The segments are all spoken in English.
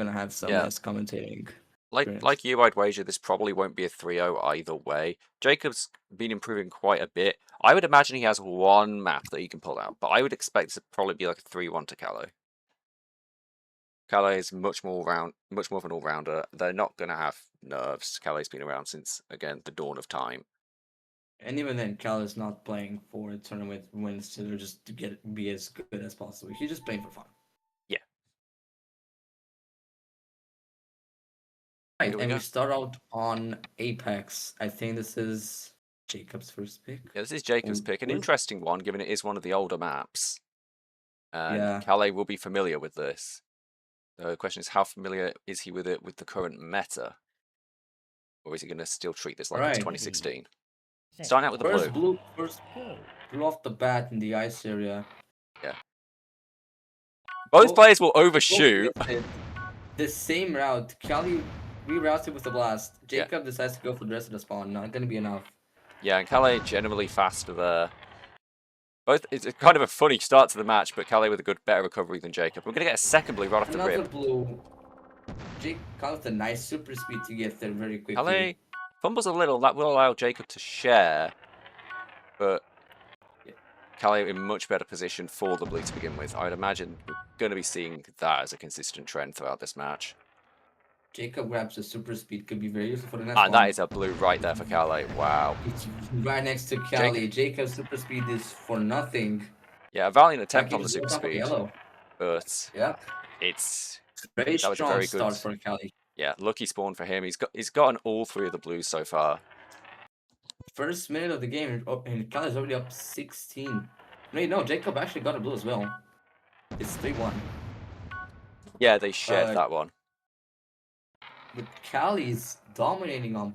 gonna have some Yeah. less commentating. Like you, I'd wager this probably won't be a 3-0 either way. Jacob's been improving quite a bit. I would imagine he has one map that he can pull out, but I would expect it to probably be like a 3-1 to Kalle. Kalle is much more of an all-rounder. They're not going to have nerves. Kalle's been around since, again, the dawn of time. And even then, Kalle is not playing for a tournament wins to just to be as good as possible. He's just playing for fun. Yeah. Right, and we start out on Apex. I think this is Jakub's first pick. Yeah, this is Jakub's pick. An interesting one, given it is one of the older maps. And Yeah. Kalle will be familiar with this. The question is, how familiar is he with it with the current meta? Or is he going to still treat this like it's 2016? Starting out with the blue. First blue off the bat in the ice area. Yeah. Both players will overshoot. The same route. Kalle reroutes it with the blast. Jakub decides to go for the rest of the spawn. Not going to be enough. Yeah, and Kalle generally faster there. It's kind of a funny start to the match, but Kalle with a better recovery than Ggjakub. We're going to get a second blue right off the rip. Another blue. Kalle with a nice super speed to get there very quickly. Kalle fumbles a little. That will allow Ggjakub to share, but Kalle in much better position for the blue to begin with. I'd imagine we're going to be seeing that as a consistent trend throughout this match. Ggjakub grabs the super speed, could be very useful for the next one. That is a blue right there for Kalle. Wow. It's right next to Kalle. Ggjakub's super speed is for nothing. Yeah, a valiant attempt on the super speed. But it's very strong very start for Kalle. Yeah, lucky spawn for him. He's gotten all three of the blues so far. First minute of the game, and Kalle's already up 16. Wait, no, Ggjakub actually got a blue as well. It's 3-1. Yeah, they shared that one. But Kalle's dominating on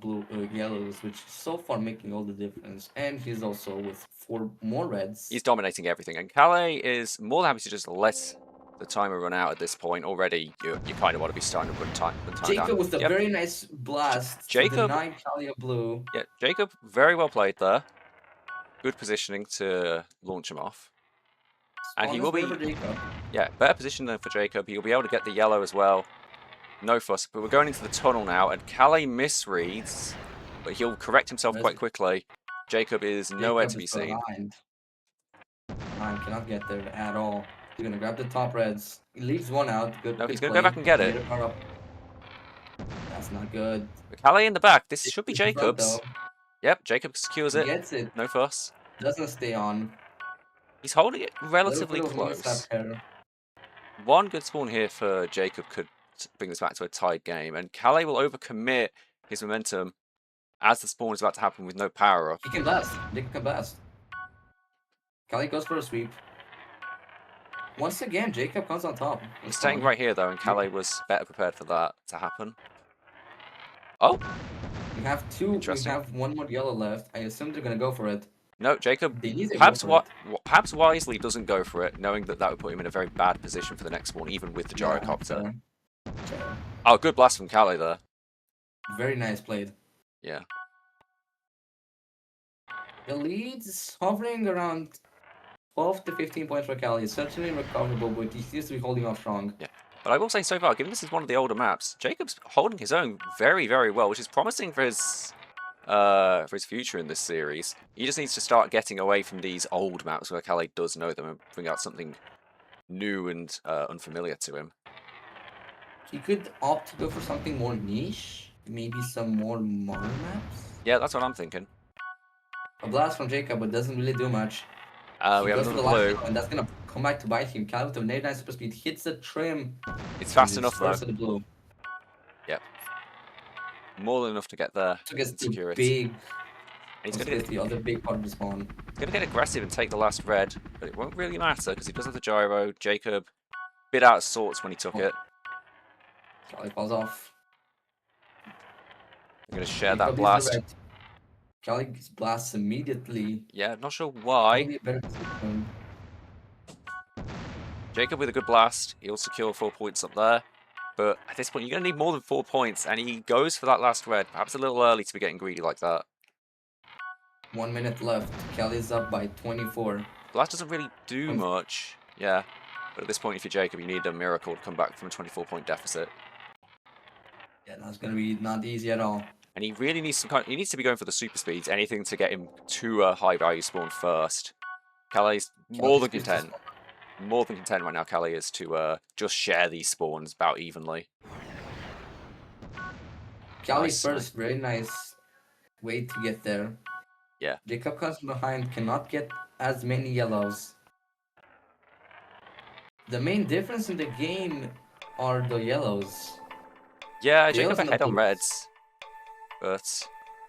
yellows, which is so far making all the difference. And he's also with 4 more reds. He's dominating everything. And Kalle is more than happy to just let the timer run out at this point. Already, you kind of want to be starting to put time Ggjakub down. with a very nice blast. Ggjakub, denied Kalle a blue. Yeah, Ggjakub, very well played there. Good positioning to launch him off. And he will be, better position than for Ggjakub. He'll be able to get the yellow as well. No fuss, but we're going into the tunnel now, and Kalle misreads, but he'll correct himself quite quickly. Ggjakub is nowhere to be seen. Cannot get there at all. He's gonna grab the top reds. He leaves one out. Good. No, he's gonna go back and get it. That's not good. But Kalle in the back. This should be Ggjakub's. Yep, Ggjakub secures it. Gets it. No fuss. Doesn't stay on. He's holding it relatively close. One good spawn here for Ggjakub could bring this back to a tied game, and Kalle will overcommit his momentum as the spawn is about to happen with no power up. He can blast. Ggjakub can blast. Kalle goes for a sweep. Once again, Ggjakub comes on top. He's staying right here though, and Kalle was better prepared for that to happen. Oh, we have 2. We have 1 more yellow left. I assume they're gonna go for it. No, Ggjakub perhaps wisely doesn't go for it, knowing that would put him in a very bad position for the next one, even with the gyrocopter. Oh, good blast from Kalle there. Very nice played. Yeah. The lead's hovering around 12 to 15 points for Kalle. It's certainly recoverable, but he seems to be holding off strong. Yeah. But I will say so far, given this is one of the older maps, Ggjakub's holding his own very, very well, which is promising for his future in this series. He just needs to start getting away from these old maps where Kalle does know them and bring out something new and unfamiliar to him. He could opt to go for something more niche, maybe some more modern maps. Yeah, that's what I'm thinking. A blast from Ggjakub, but doesn't really do much. We have another blue. And that's gonna come back to bite him. Kalle with a very nice super speed hits the trim. It's fast enough though. The blue. Yep. More than enough to get there. To get big. He's gonna get the other big part of the spawn. He's gonna get aggressive and take the last red, but it won't really matter because he does have the gyro. Ggjakub, bit out of sorts when he took it. Kalle falls off. I'm gonna share that blast. Kalle blasts immediately. Yeah, not sure why. Ggjakub with a good blast. He'll secure 4 points up there. But at this point, you're going to need more than 4 points. And he goes for that last red. Perhaps a little early to be getting greedy like that. 1 minute left. Kalle's up by 24. Blast doesn't really do much. Yeah. But at this point, if you're Ggjakub, you need a miracle to come back from a 24-point deficit. Yeah, that's gonna be not easy at all. And he really needs he needs to be going for the super speeds, anything to get him to a high value spawn first. Kale's more Kelly's than first is content. More than content right now, Kale is to just share these spawns about evenly. Kelly Nice. first, very nice way to get there. Yeah. Ggjakub comes behind, cannot get as many yellows. The main difference in the game are the yellows. Yeah, The Ggjakub yellows and the ahead on blues. reds, but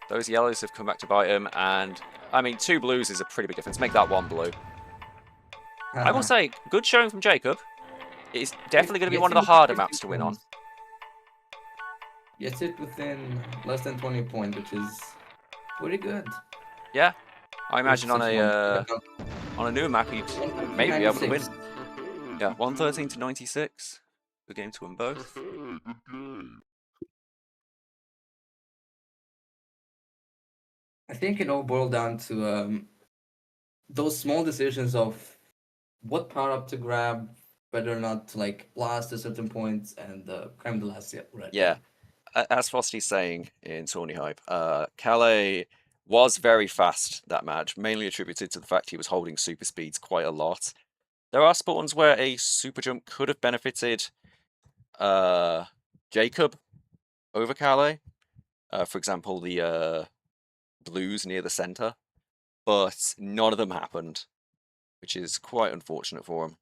those yellows have come back to bite him, and I mean, 2 blues is a pretty big difference. Make that 1 blue. I will say, good showing from Ggjakub. It's definitely going to be one Gets of it the within harder 15 maps to win on. points. Gets it within less than 20 points, which is pretty good. Yeah, I imagine on 36 a newer map he'd maybe be able to win. Yeah, 113 to 96. Good game to win both. I think it all boiled down to those small decisions of what power up to grab, whether or not to like blast at certain points, and creme de la red Yeah, game. as Frosty's saying in Tawny Hype, Kalle was very fast that match, mainly attributed to the fact he was holding super speeds quite a lot. There are spawns where a super jump could have benefited Ggjakub over Kalle. For example, the blues near the center, but none of them happened, which is quite unfortunate for him.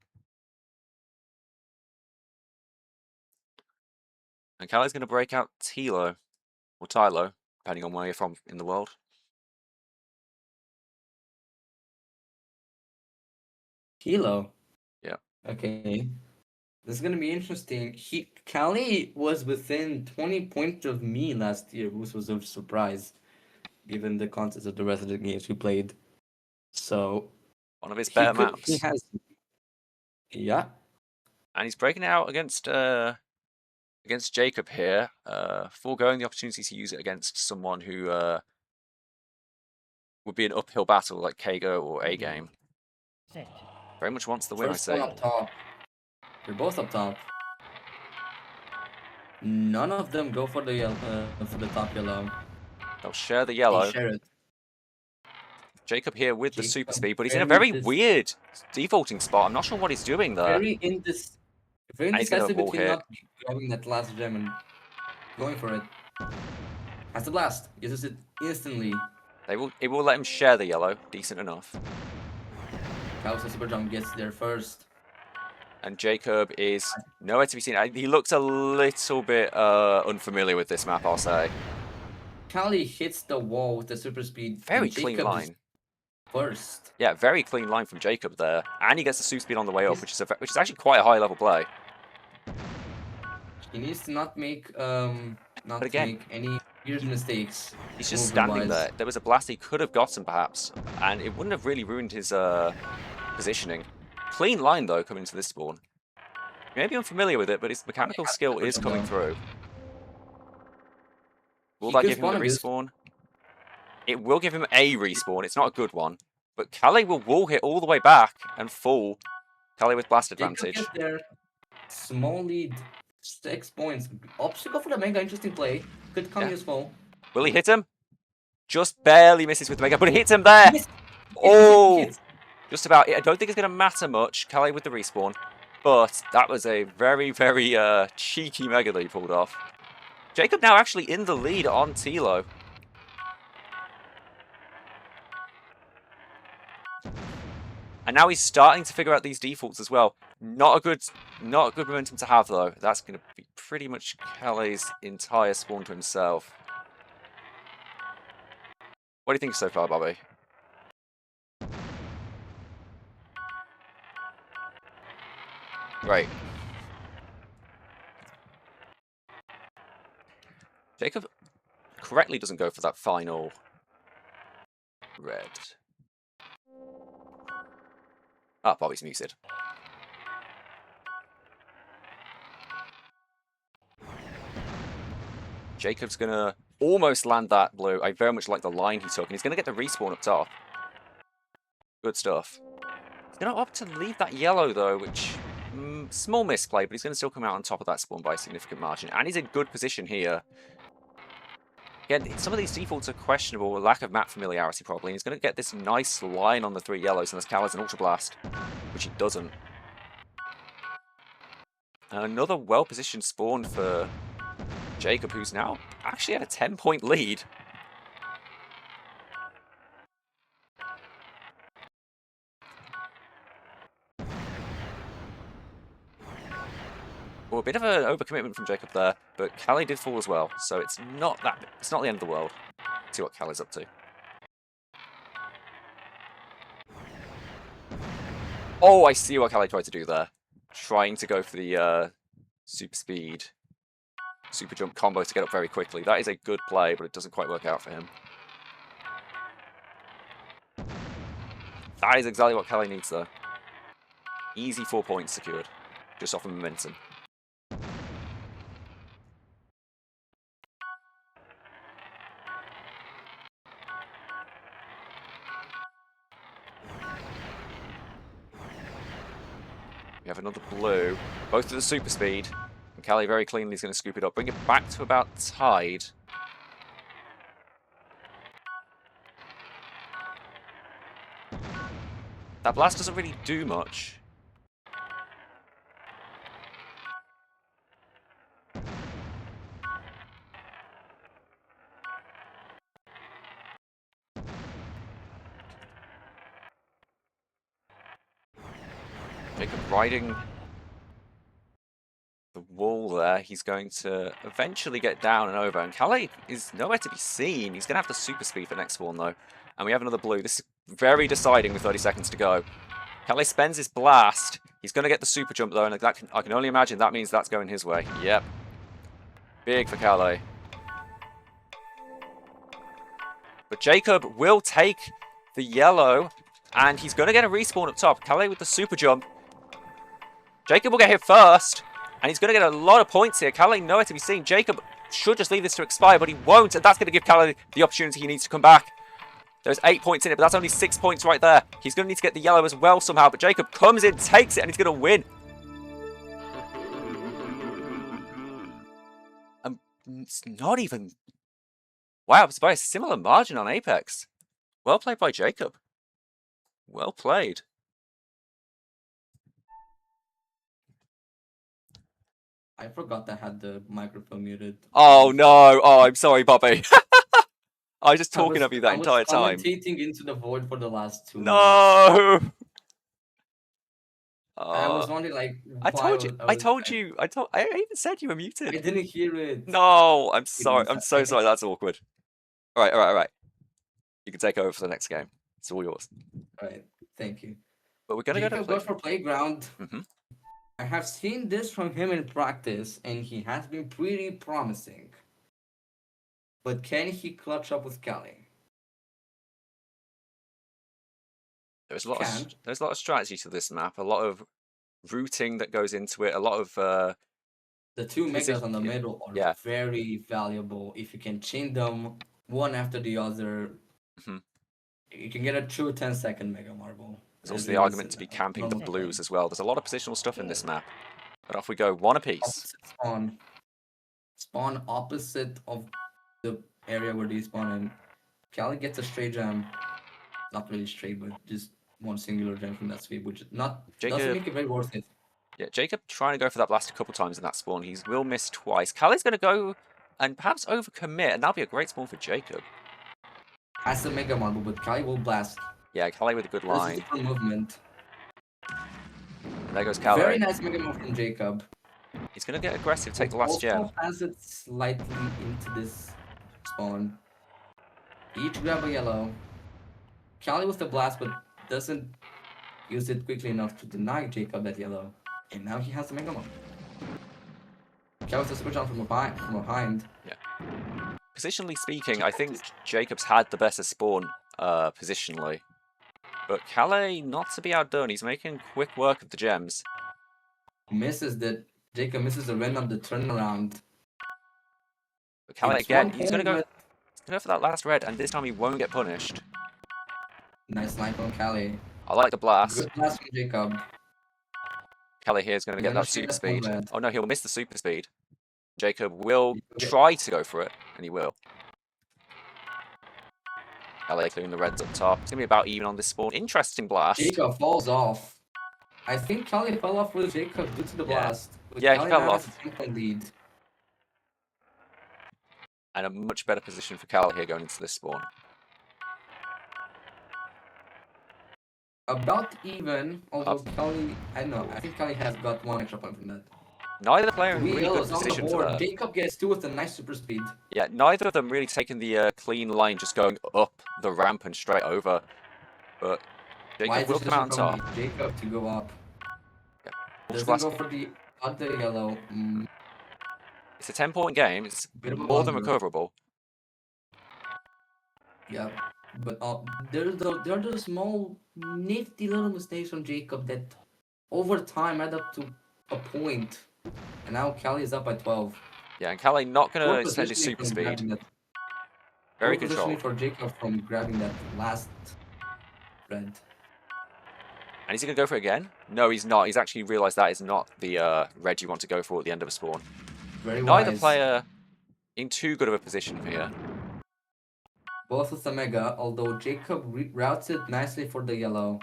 And Kalle's going to break out Tilo, or Tylo, depending on where you're from in the world. Kilo. Yeah. Okay. This is gonna be interesting. Cali was within 20 points of me last year, which was a surprise, given the context of the rest of the games we played. So One of his better he maps. has, yeah. And he's breaking it out against Ggjakub here, foregoing the opportunity to use it against someone who would be an uphill battle like Kago or A Game. Very much wants the win, I First one say. up top. They're both up top. None of them go for the top yellow. They'll share the They yellow. share it. Ggjakub here with the super Ggjakub speed, but he's in a very weird defaulting spot. I'm not sure what he's doing there. very And he's going to indecisive wall between hit. not grabbing that last gem and going for it. Has the blast. Uses it instantly. It will let him share the yellow. Decent enough. Kausa super jump gets there first. And Ggjakub is nowhere to be seen. He looks a little bit unfamiliar with this map, I'll say. Kali hits the wall with the super speed. Very clean line. First. Yeah, very clean line from Ggjakub there. And he gets the super speed on the way up, which is actually quite a high level play. He needs to not make any weird mistakes. He's just standing there. There was a blast he could have gotten perhaps, and it wouldn't have really ruined his positioning. Clean line though coming into this spawn. You may be unfamiliar with it, but his mechanical skill is coming through. Will that give him the respawn? It will give him a respawn. It's not a good one. But Kalle will wall hit all the way back and fall. Kalle with blast advantage. Get there. Small lead. 6 points. Obstacle for the mega. Interesting play. Could come useful. Will he hit him? Just barely misses with the mega, but he hits him there. Oh! Just about. I don't think it's going to matter much. Kalle with the respawn. But that was a very, very cheeky mega that he pulled off. Ggjakub now actually in the lead on Tilo. And now he's starting to figure out these defaults as well. Not a good momentum to have though. That's going to be pretty much Kalle's entire spawn to himself. What do you think so far, Bobby? Right. Ggjakub correctly doesn't go for that final red. Ah, Bobby's muted. Ggjakub's gonna almost land that blue. I very much like the line he took, and he's gonna get the respawn up top. Good stuff. He's gonna opt to leave that yellow though, which Small misplay, but he's going to still come out on top of that spawn by a significant margin. And he's in good position here. Again, some of these defaults are questionable, lack of map familiarity probably. He's going to get this nice line on the 3 yellows unless Cal has an Ultra Blast, which he doesn't. Another well-positioned spawn for Ggjakub, who's now actually at a 10-point lead. Well, a bit of an overcommitment from Ggjakub there, but Kalle did fall as well, so it's not the end of the world. Let's see what Kalle's up to. Oh, I see what Kalle tried to do there. Trying to go for the super speed, super jump combo to get up very quickly. That is a good play, but it doesn't quite work out for him. That is exactly what Kalle needs though. Easy 4 points secured, just off of momentum. We have another blue, both to the super speed. And Kalle very cleanly is going to scoop it up, bring it back to about tied. That blast doesn't really do much. Ggjakub riding the wall there. He's going to eventually get down and over. And Kalle is nowhere to be seen. He's going to have the super speed for next spawn though. And we have another blue. This is very deciding with 30 seconds to go. Kalle spends his blast. He's going to get the super jump though. And I can only imagine that means that's going his way. Yep. Big for Kalle. But Ggjakub will take the yellow. And he's going to get a respawn up top. Kalle with the super jump. Ggjakub will get hit first, and he's going to get a lot of points here. Kalle nowhere to be seen. Ggjakub should just leave this to expire, but he won't, and that's going to give Kalle the opportunity he needs to come back. There's 8 points in it, but that's only 6 points right there. He's going to need to get the yellow as well somehow, but Ggjakub comes in, takes it, and he's going to win. And it's not even... Wow, it's by a similar margin on Apex. Well played by Ggjakub. Well played. I forgot I had the microphone muted. Oh no! Oh, I'm sorry, Bobby. I was just talking of you that entire time. I was commentating into the void for the last 2 minutes. No! I was wondering, like, I even said you were muted. I didn't hear it. No, I'm sorry. I'm so sorry. That's awkward. All right. You can take over for the next game. It's all yours. All right. Thank you. But we're gonna go for Playground. Mm-hmm. I have seen this from him in practice, and he has been pretty promising. But can he clutch up with Kalle? There's a lot of strategy to this map. A lot of routing that goes into it. A lot of the 2 megas on the middle are very valuable. If you can chain them one after the other, you can get a true 10-second mega marble. There's also the argument to be camping the blues as well. There's a lot of positional stuff in this map. But off we go, one apiece. Spawn opposite of the area where they spawn in. Kalle gets a straight jam. Not really straight, but just one singular jam from that sweep, which doesn't make it very worth it. Yeah, Ggjakub trying to go for that blast a couple times in that spawn. He will miss twice. Kalle's going to go and perhaps overcommit, and that'll be a great spawn for Ggjakub. Has the mega marble, but Kalle will blast. Yeah, Kalle with a good line. This is for movement. And there goes Kalle. Very nice mega move from Ggjakub. He's going to get aggressive, take the last gem. Has it slightly into this spawn. Each grab a yellow. Kalle with the blast, but doesn't use it quickly enough to deny Ggjakub that yellow. And now he has the mega move. Kalle with the switch on from behind. Yeah. Positionally speaking, I think Ggjakub's had the better spawn positionally. But Kalle, not to be outdone, he's making quick work of the gems. Misses that. Ggjakub misses the run on the turnaround. But Kalle again, he's going to go for that last red, and this time he won't get punished. Nice line from Kalle. I like the blast. Good blast from Ggjakub. Kalle here is going to get that super speed. Oh no, he'll miss the super speed. Ggjakub will try to go for it, and he will. Kalle clearing the reds up top. It's going to be about even on this spawn. Interesting blast. Ggjakub falls off. I think Kalle fell off with Ggjakub due to the blast. Yeah, he fell off. Has a 10-point lead. And a much better position for Kalle here going into this spawn. About even, although Kalle, I don't know, I think Kalle has got 1 extra point from that. Neither player in really good position for that. Ggjakub gets 2 with a nice super speed. Yeah, neither of them really taking the clean line, just going up the ramp and straight over. But Ggjakub will come out on top. Ggjakub to go up. Yeah. Doesn't go for the other yellow. It's a 10-point game. It's more than recoverable. Yeah, but there are those small, nifty little mistakes from Ggjakub that over time add up to a point. And now Kalle is up by 12. Yeah, and Kalle not going to extend his super speed. Very controlled. For Ggjakub from grabbing that last red. And is he going to go for it again? No, he's not. He's actually realised that is not the red you want to go for at the end of a spawn. Neither player in too good of a position here. Both with the mega, although Ggjakub routes it nicely for the yellow.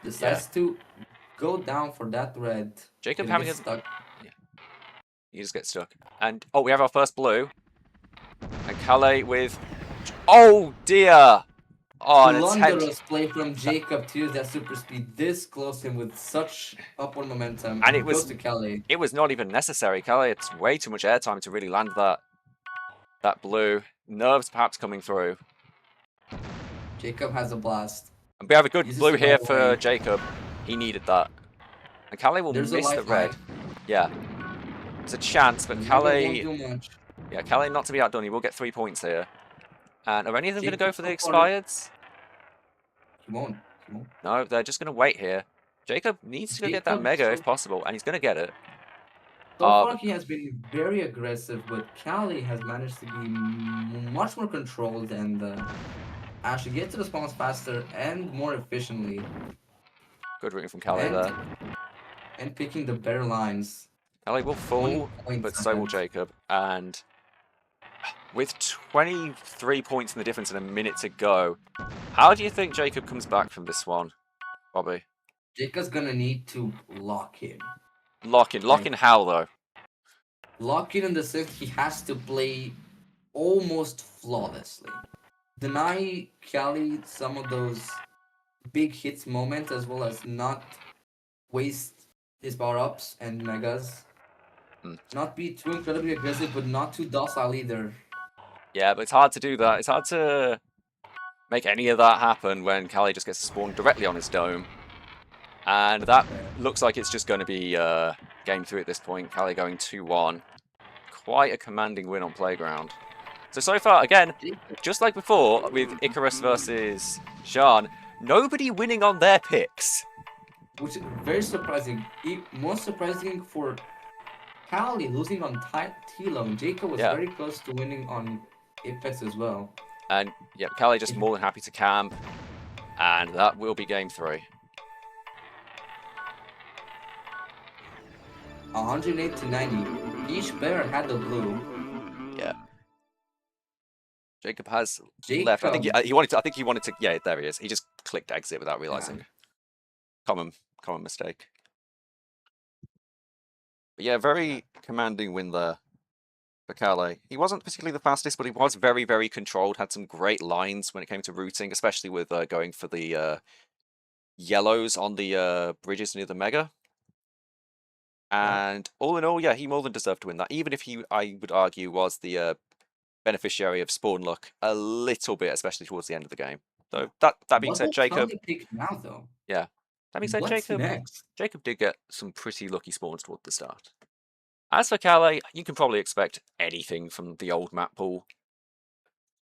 Decides to go down for that red. Ggjakub having stuck. Yeah. He just gets stuck. And oh, we have our first blue. And Kalle with oh dear! Oh, an blunderous play from Ggjakub to use that super speed this close to him with such upward momentum. And it was to Kalle. It was not even necessary. Kalle had way too much airtime to really land that blue. Nerves perhaps coming through. Ggjakub has a blast. And we have a good blue here for Ggjakub. He needed that. And Kalle will miss the red. Yeah. There's a chance, but Kalle... Yeah, Kalle not to be outdone. He will get 3 points here. And are any of them going to go for the expireds? He won't. No, they're just going to wait here. Ggjakub needs to go get that mega if possible, and he's going to get it. So far, he has been very aggressive, but Kalle has managed to be much more controlled and actually get to the spawns faster and more efficiently. Good routing from Kalle there. And picking the better lines. Kalle will fall, but so will Ggjakub. And with 23 points in the difference and a minute to go, how do you think Ggjakub comes back from this one, Bobby? Ggjakub's gonna need to lock in. Lock in how though? Lock in the sense he has to play almost flawlessly. Deny Kalle some of those big hits moments as well as not waste his power-ups and megas. Not be too incredibly aggressive but not too docile either. Yeah, but it's hard to do that. It's hard to make any of that happen when Kalle just gets spawned directly on his dome. And that looks like it's just going to be game 3 at this point. Kalle going 2-1. Quite a commanding win on Playground. So far, again, just like before with Icarus versus Sean, nobody winning on their picks. Which is very surprising. Most surprising for Kalle losing on Tilo. Ggjakub was very close to winning on Apex as well. And yeah, Kalle just more than happy to camp. And that will be game 3. 108 to 90. Each player had the blue. Yeah. Ggjakub has left. I think he wanted to. I think he wanted to. Yeah, there he is. He just clicked exit without realizing. Yeah. Common mistake. But yeah, very commanding win there for Kalle. He wasn't particularly the fastest, but he was very, very controlled. Had some great lines when it came to routing, especially with going for the yellows on the bridges near the mega. And all in all, yeah, he more than deserved to win that. Even if he, I would argue, was the beneficiary of spawn luck a little bit, especially towards the end of the game. So that being said, Ggjakub. Now, though? Yeah. That being said, Ggjakub did get some pretty lucky spawns toward the start. As for Kalle, you can probably expect anything from the old map pool.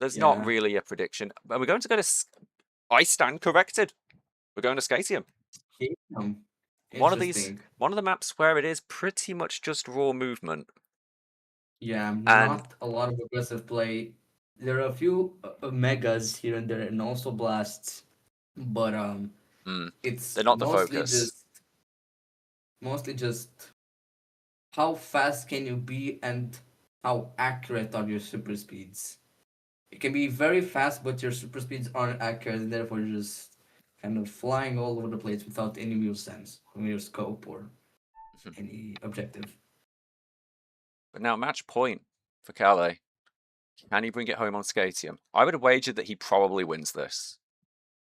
There's not really a prediction. And we're going to go to... I stand corrected. We're going to Scatium. One of the maps where it is pretty much just raw movement. Yeah, not a lot of aggressive play. There are a few megas here and there, and also blasts, but they're not the focus. mostly just how fast can you be and how accurate are your super speeds. You can be very fast, but your super speeds aren't accurate, and therefore you're just kind of flying all over the place without any real sense from your scope or any objective. But now match point for Kalle. Can he bring it home on Skatium? I would have wagered that he probably wins this.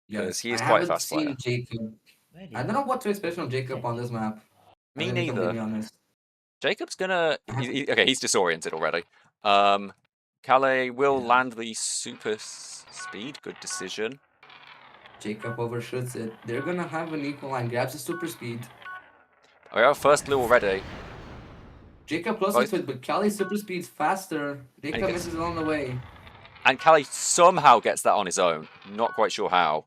Because Yes, he I is quite a haven't fast player. seen Ggjakub. I don't know what to expect from Ggjakub on this map. Me To be neither. completely honest. Ggjakub's gonna... okay, he's disoriented already. Kalle will land the super speed. Good decision. Ggjakub overshoots it. They're gonna have an equal line. Grabs the super speed. We have first blue already. Ggjakub closer to it, but Kalle's super speed's faster. Ggjakub misses along the way. And Kalle somehow gets that on his own. Not quite sure how.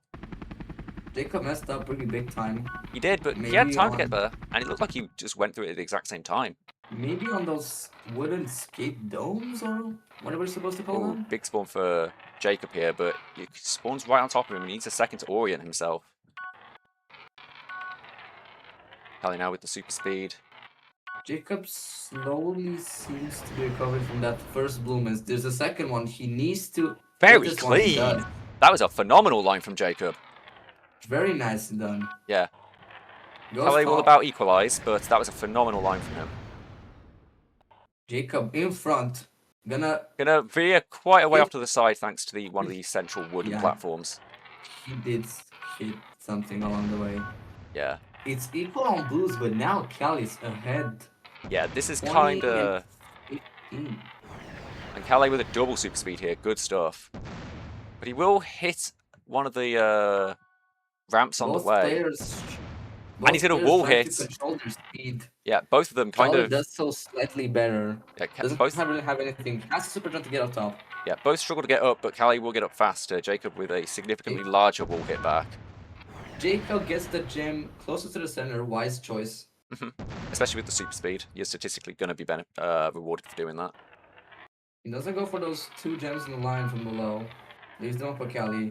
Ggjakub messed up pretty big time. He did, but he had time to get there. And it looked like he just went through it at the exact same time. Maybe on those wooden skate domes or whatever you're supposed to call them. Big spawn for Ggjakub here, but he spawns right on top of him and he needs a second to orient himself. Kalle now with the super speed. Ggjakub slowly seems to be recovering from that first bloom. There's a second one. He needs to. Very clean. That was a phenomenal line from Ggjakub. Very nicely done. Yeah. Kalle will about equalize, but that was a phenomenal line from him. Ggjakub in front. Gonna veer quite a way off to the side thanks to one of the central wooden platforms. He did hit something along the way. Yeah. It's equal on blues, but now Kalle's ahead. Yeah, this is kind of... And Kalle with a double super speed here. Good stuff. But he will hit one of the ramps on the way. And he's going to wall hit. Yeah, both of them kind of... does so slightly better. Yeah, doesn't really have anything. Has a super jump to get up top. Yeah, both struggle to get up, but Kalle will get up faster. Ggjakub with a significantly larger wall hit back. Ggjakub gets the gem closer to the center. Wise choice. Especially with the super speed. You're statistically going to be rewarded for doing that. He doesn't go for those 2 gems in the line from below. Leaves them up for Kalle.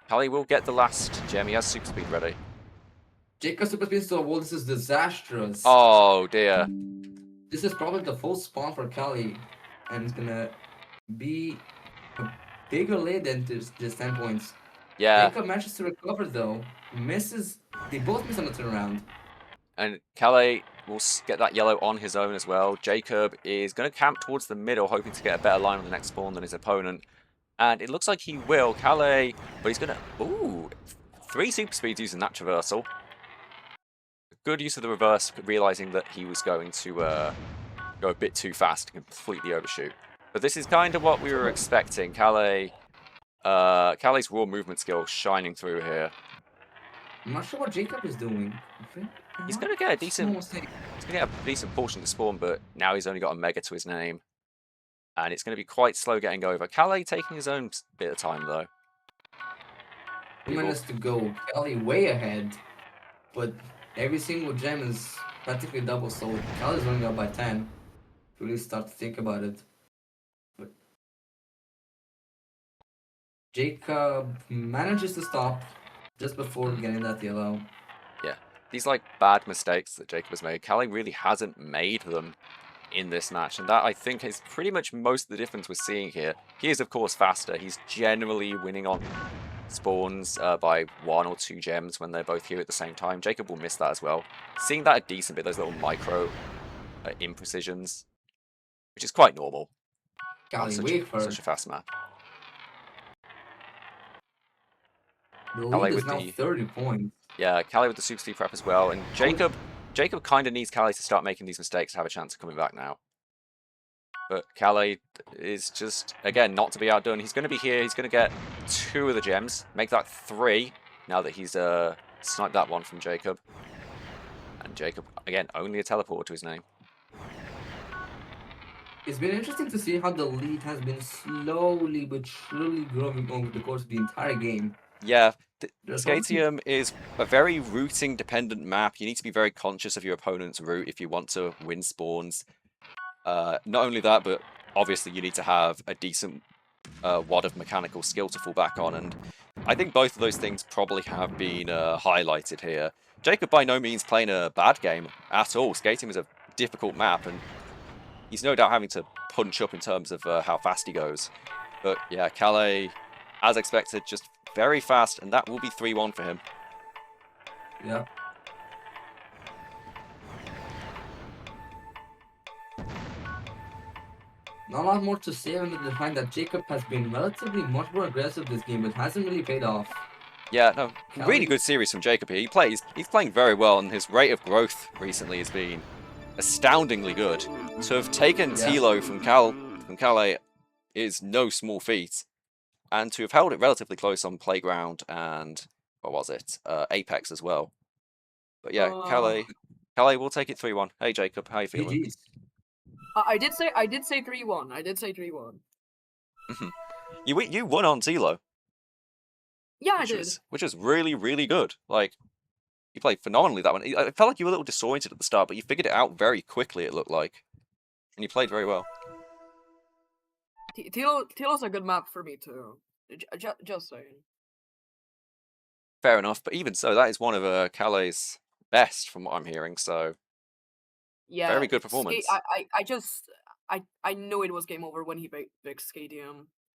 Kalle will get the last gem. He has super speed ready. Ggjakub super speed to the wall. This is disastrous. Oh dear. This is probably the full spawn for Kalle. And it's gonna be a bigger lead than just 10 points. Yeah. Ggjakub manages to recover though. Misses. They both miss on the turnaround. And Kalle will get that yellow on his own as well. Ggjakub is going to camp towards the middle, hoping to get a better line on the next spawn than his opponent. And it looks like he will. Kalle, but he's going to... Ooh, 3 super speeds using that traversal. Good use of the reverse, realizing that he was going to go a bit too fast and completely overshoot. But this is kind of what we were expecting. Kalle's raw movement skill shining through here. I'm not sure what Ggjakub is doing. He's going to get a decent... He's going to get a decent portion to spawn, but now he's only got a mega to his name. And it's going to be quite slow getting over. Kalle taking his own bit of time, though. 2 minutes to go. Kalle way ahead. But every single gem is practically double, so Kalle's running up by 10. To really start to think about it. But Ggjakub manages to stop just before getting that yellow. Yeah. These, like, bad mistakes that Ggjakub has made, Kalle really hasn't made them in this match, and that, I think, is pretty much most of the difference we're seeing here. He is, of course, faster. He's generally winning on spawns by 1 or 2 gems when they're both here at the same time. Ggjakub will miss that as well. Seeing that a decent bit, those little micro imprecisions, which is quite normal on such a fast map. The lead is now 30 points. Yeah, Kalle with the super speed prep as well, and Ggjakub kind of needs Kalle to start making these mistakes to have a chance of coming back now. But Kalle is just, again, not to be outdone. He's going to be here. He's going to get 2 of the gems. Make that 3 now that he's sniped that one from Ggjakub. And Ggjakub, again, only a teleporter to his name. It's been interesting to see how the lead has been slowly but surely growing over the course of the entire game. Yeah, Skatium is a very routing-dependent map. You need to be very conscious of your opponent's route if you want to win spawns. Not only that, but obviously you need to have a decent wad of mechanical skill to fall back on, and I think both of those things probably have been highlighted here. Ggjakub by no means playing a bad game at all. Skating is a difficult map, and he's no doubt having to punch up in terms of how fast he goes. But yeah, Kalle, as expected, just very fast, and that will be 3-1 for him. Yeah. Not a lot more to say other than the fact that Ggjakub has been relatively much more aggressive this game, but hasn't really paid off. Yeah, no, Kalle- really good series from Ggjakub here. He's playing very well, and his rate of growth recently has been astoundingly good. To have taken Tilo from Kalle is no small feat, and to have held it relatively close on Playground and what was it, Apex as well. But yeah, Kalle will take it 3-1. Hey Ggjakub, how you feeling? GG's. I did say 3-1. I did say 3-1. You won on Tilo. Yeah, I did. Which was really, really good. Like, you played phenomenally that one. I felt like you were a little disoriented at the start, but you figured it out very quickly, it looked like. And you played very well. Tilo's a good map for me too. Just saying. Fair enough, but even so, that is one of Kalle's best from what I'm hearing, so... Yeah. Very good performance. I knew it was game over when he picked Skadium.